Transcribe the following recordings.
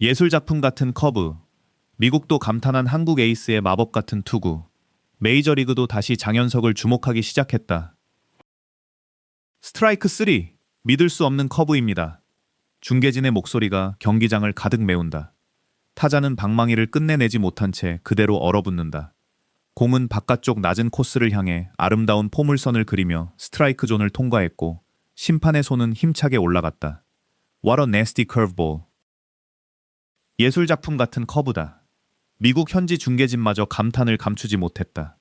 예술작품 같은 커브, 미국도 감탄한 한국 에이스의 마법 같은 투구, 메이저리그도 다시 장현석을 주목하기 시작했다. 스트라이크 3, 믿을 수 없는 커브입니다. 중계진의 목소리가 경기장을 가득 메운다. 타자는 방망이를 끝내내지 못한 채 그대로 얼어붙는다. 공은 바깥쪽 낮은 코스를 향해 아름다운 포물선을 그리며 스트라이크 존을 통과했고 심판의 손은 힘차게 올라갔다. What a nasty curveball. 예술작품 같은 커브다. 미국 현지 중계진마저 감탄을 감추지 못했다.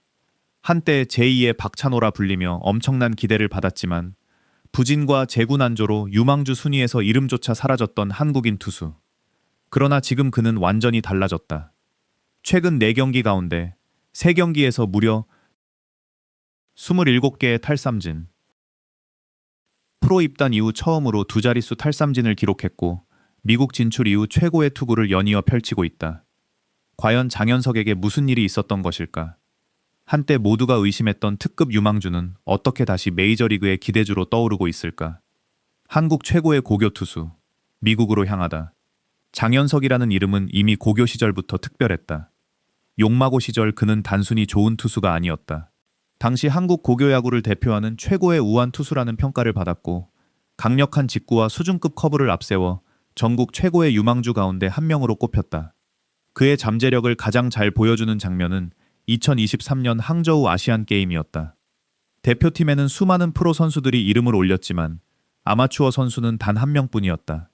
한때 제2의 박찬호라 불리며 엄청난 기대를 받았지만 부진과 재구난조로 유망주 순위에서 이름조차 사라졌던 한국인 투수. 그러나 지금 그는 완전히 달라졌다. 최근 4경기 가운데 3경기에서 무려 27개의 탈삼진. 프로 입단 이후 처음으로 2자릿수 탈삼진을 기록했고 미국 진출 이후 최고의 투구를 연이어 펼치고 있다. 과연 장현석에게 무슨 일이 있었던 것일까? 한때 모두가 의심했던 특급 유망주는 어떻게 다시 메이저리그의 기대주로 떠오르고 있을까? 한국 최고의 고교 투수, 미국으로 향하다. 장현석이라는 이름은 이미 고교 시절부터 특별했다. 용마고 시절 그는 단순히 좋은 투수가 아니었다. 당시 한국 고교 야구를 대표하는 최고의 우완 투수라는 평가를 받았고 강력한 직구와 수준급 커브를 앞세워 전국 최고의 유망주 가운데 한 명으로 꼽혔다. 그의 잠재력을 가장 잘 보여주는 장면은 2023년 항저우 아시안게임이었다. 대표팀에는 수많은 프로 선수들이 이름을 올렸지만 아마추어 선수는 단 한 명뿐이었다.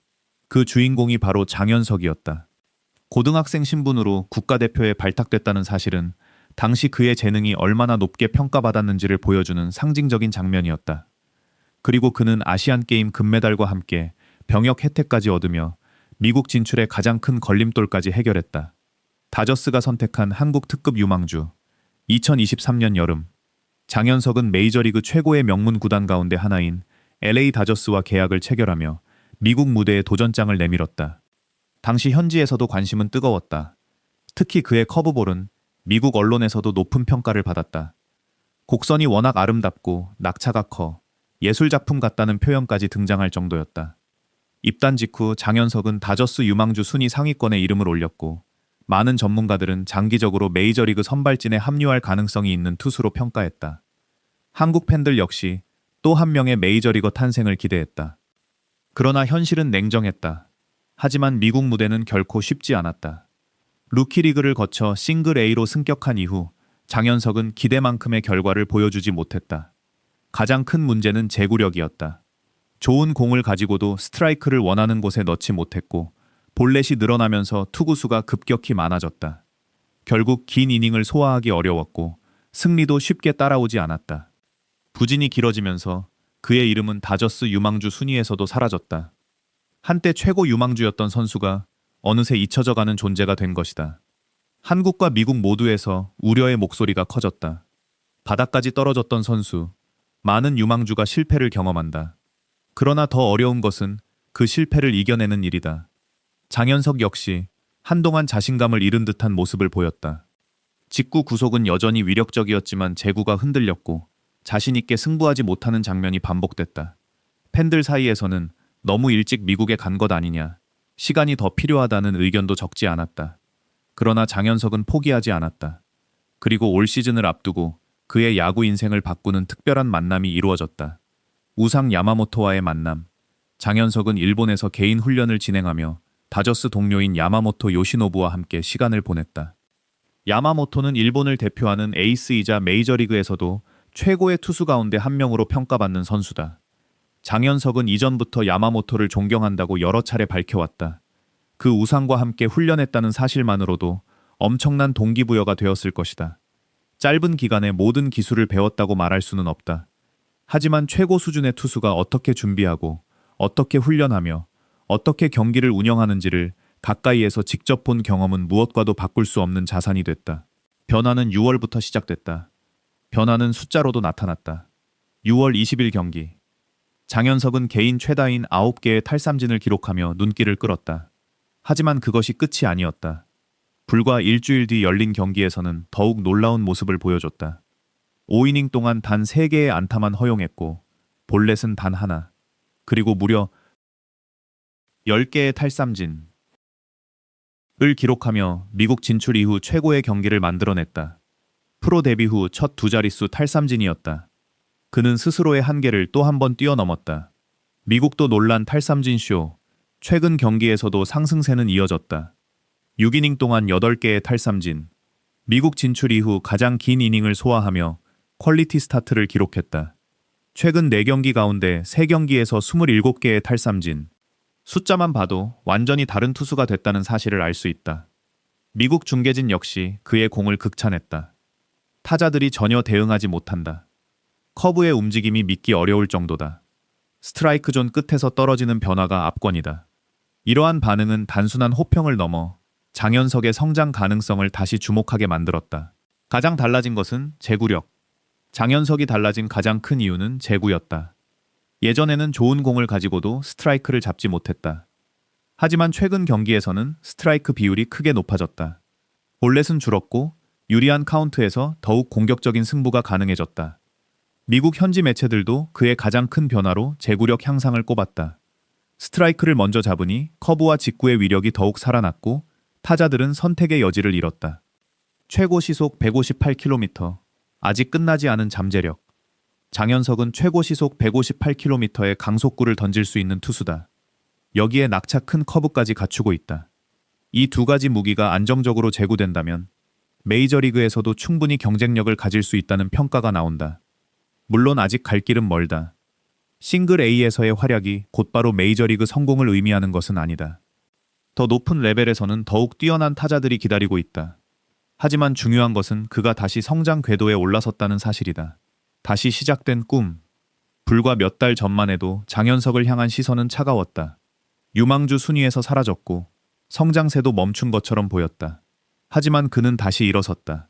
그 주인공이 바로 장현석이었다. 고등학생 신분으로 국가대표에 발탁됐다는 사실은 당시 그의 재능이 얼마나 높게 평가받았는지를 보여주는 상징적인 장면이었다. 그리고 그는 아시안게임 금메달과 함께 병역 혜택까지 얻으며 미국 진출의 가장 큰 걸림돌까지 해결했다. 다저스가 선택한 한국 특급 유망주. 2023년 여름, 장현석은 메이저리그 최고의 명문 구단 가운데 하나인 LA 다저스와 계약을 체결하며 미국 무대에 도전장을 내밀었다. 당시 현지에서도 관심은 뜨거웠다. 특히 그의 커브볼은 미국 언론에서도 높은 평가를 받았다. 곡선이 워낙 아름답고 낙차가 커 예술작품 같다는 표현까지 등장할 정도였다. 입단 직후 장현석은 다저스 유망주 순위 상위권에 이름을 올렸고 많은 전문가들은 장기적으로 메이저리그 선발진에 합류할 가능성이 있는 투수로 평가했다. 한국 팬들 역시 또 한 명의 메이저리거 탄생을 기대했다. 그러나 현실은 냉정했다. 하지만 미국 무대는 결코 쉽지 않았다. 루키리그를 거쳐 싱글 A로 승격한 이후 장현석은 기대만큼의 결과를 보여주지 못했다. 가장 큰 문제는 제구력이었다. 좋은 공을 가지고도 스트라이크를 원하는 곳에 넣지 못했고 볼넷이 늘어나면서 투구수가 급격히 많아졌다. 결국 긴 이닝을 소화하기 어려웠고 승리도 쉽게 따라오지 않았다. 부진이 길어지면서 그의 이름은 다저스 유망주 순위에서도 사라졌다. 한때 최고 유망주였던 선수가 어느새 잊혀져가는 존재가 된 것이다. 한국과 미국 모두에서 우려의 목소리가 커졌다. 바닥까지 떨어졌던 선수, 많은 유망주가 실패를 경험한다. 그러나 더 어려운 것은 그 실패를 이겨내는 일이다. 장현석 역시 한동안 자신감을 잃은 듯한 모습을 보였다. 직구 구속은 여전히 위력적이었지만 제구가 흔들렸고 자신 있게 승부하지 못하는 장면이 반복됐다. 팬들 사이에서는 너무 일찍 미국에 간 것 아니냐, 시간이 더 필요하다는 의견도 적지 않았다. 그러나 장현석은 포기하지 않았다. 그리고 올 시즌을 앞두고 그의 야구 인생을 바꾸는 특별한 만남이 이루어졌다. 우상 야마모토와의 만남. 장현석은 일본에서 개인 훈련을 진행하며 다저스 동료인 야마모토 요시노부와 함께 시간을 보냈다. 야마모토는 일본을 대표하는 에이스이자 메이저리그에서도 최고의 투수 가운데 한 명으로 평가받는 선수다. 장현석은 이전부터 야마모토를 존경한다고 여러 차례 밝혀왔다. 그 우상과 함께 훈련했다는 사실만으로도 엄청난 동기부여가 되었을 것이다. 짧은 기간에 모든 기술을 배웠다고 말할 수는 없다. 하지만 최고 수준의 투수가 어떻게 준비하고 어떻게 훈련하며 어떻게 경기를 운영하는지를 가까이에서 직접 본 경험은 무엇과도 바꿀 수 없는 자산이 됐다. 변화는 6월부터 시작됐다. 변화는 숫자로도 나타났다. 6월 20일 경기. 장현석은 개인 최다인 9개의 탈삼진을 기록하며 눈길을 끌었다. 하지만 그것이 끝이 아니었다. 불과 일주일 뒤 열린 경기에서는 더욱 놀라운 모습을 보여줬다. 5이닝 동안 단 3개의 안타만 허용했고 볼넷은 단 하나, 그리고 무려 10개의 탈삼진. 기록하며 미국 진출 이후 최고의 경기를 만들어냈다. 프로 데뷔 후 첫 두 자릿수 탈삼진이었다. 그는 스스로의 한계를 또 한 번 뛰어넘었다. 미국도 놀란 탈삼진 쇼. 최근 경기에서도 상승세는 이어졌다. 6이닝 동안 8개의 탈삼진. 미국 진출 이후 가장 긴 이닝을 소화하며 퀄리티 스타트를 기록했다. 최근 4경기 가운데 3경기에서 27개의 탈삼진. 숫자만 봐도 완전히 다른 투수가 됐다는 사실을 알 수 있다. 미국 중계진 역시 그의 공을 극찬했다. 타자들이 전혀 대응하지 못한다. 커브의 움직임이 믿기 어려울 정도다. 스트라이크 존 끝에서 떨어지는 변화가 압권이다. 이러한 반응은 단순한 호평을 넘어 장현석의 성장 가능성을 다시 주목하게 만들었다. 가장 달라진 것은 제구력. 장현석이 달라진 가장 큰 이유는 제구였다. 예전에는 좋은 공을 가지고도 스트라이크를 잡지 못했다. 하지만 최근 경기에서는 스트라이크 비율이 크게 높아졌다. 볼넷은 줄었고 유리한 카운트에서 더욱 공격적인 승부가 가능해졌다. 미국 현지 매체들도 그의 가장 큰 변화로 제구력 향상을 꼽았다. 스트라이크를 먼저 잡으니 커브와 직구의 위력이 더욱 살아났고 타자들은 선택의 여지를 잃었다. 최고 시속 158km. 아직 끝나지 않은 잠재력. 장현석은 최고 시속 158km의 강속구를 던질 수 있는 투수다. 여기에 낙차 큰 커브까지 갖추고 있다. 이 두 가지 무기가 안정적으로 제구된다면 메이저리그에서도 충분히 경쟁력을 가질 수 있다는 평가가 나온다. 물론 아직 갈 길은 멀다. 싱글 A에서의 활약이 곧바로 메이저리그 성공을 의미하는 것은 아니다. 더 높은 레벨에서는 더욱 뛰어난 타자들이 기다리고 있다. 하지만 중요한 것은 그가 다시 성장 궤도에 올라섰다는 사실이다. 다시 시작된 꿈. 불과 몇 달 전만 해도 장현석을 향한 시선은 차가웠다. 유망주 순위에서 사라졌고 성장세도 멈춘 것처럼 보였다. 하지만 그는 다시 일어섰다.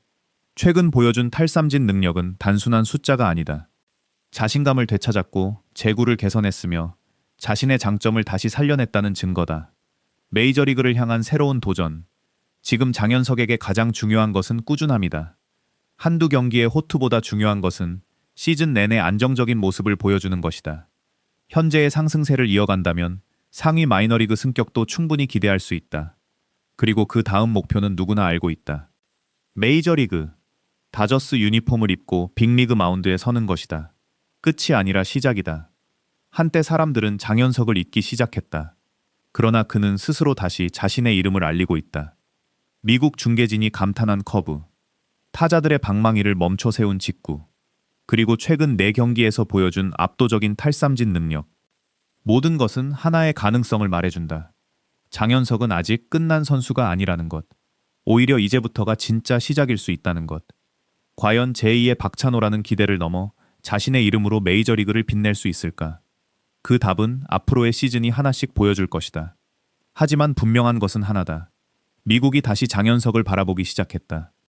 최근 보여준 탈삼진 능력은 단순한 숫자가 아니다. 자신감을 되찾았고 제구를 개선했으며 자신의 장점을 다시 살려냈다는 증거다. 메이저리그를 향한 새로운 도전. 지금 장현석에게 가장 중요한 것은 꾸준함이다. 한두 경기의 호투보다 중요한 것은 시즌 내내 안정적인 모습을 보여주는 것이다. 현재의 상승세를 이어간다면 상위 마이너리그 승격도 충분히 기대할 수 있다. 그리고 그 다음 목표는 누구나 알고 있다. 메이저리그. 다저스 유니폼을 입고 빅리그 마운드에 서는 것이다. 끝이 아니라 시작이다. 한때 사람들은 장현석을 잊기 시작했다. 그러나 그는 스스로 다시 자신의 이름을 알리고 있다. 미국 중계진이 감탄한 커브. 타자들의 방망이를 멈춰 세운 직구. 그리고 최근 4경기에서 보여준 압도적인 탈삼진 능력. 모든 것은 하나의 가능성을 말해준다. 장현석은 아직 끝난 선수가 아니라는 것. 오히려 이제부터가 진짜 시작일 수 있다는 것. 과연 제2의 박찬호라는 기대를 넘어 자신의 이름으로 메이저리그를 빛낼 수 있을까? 그 답은 앞으로의 시즌이 하나씩 보여줄 것이다. 하지만 분명한 것은 하나다. 미국이 다시 장현석을 바라보기 시작했다.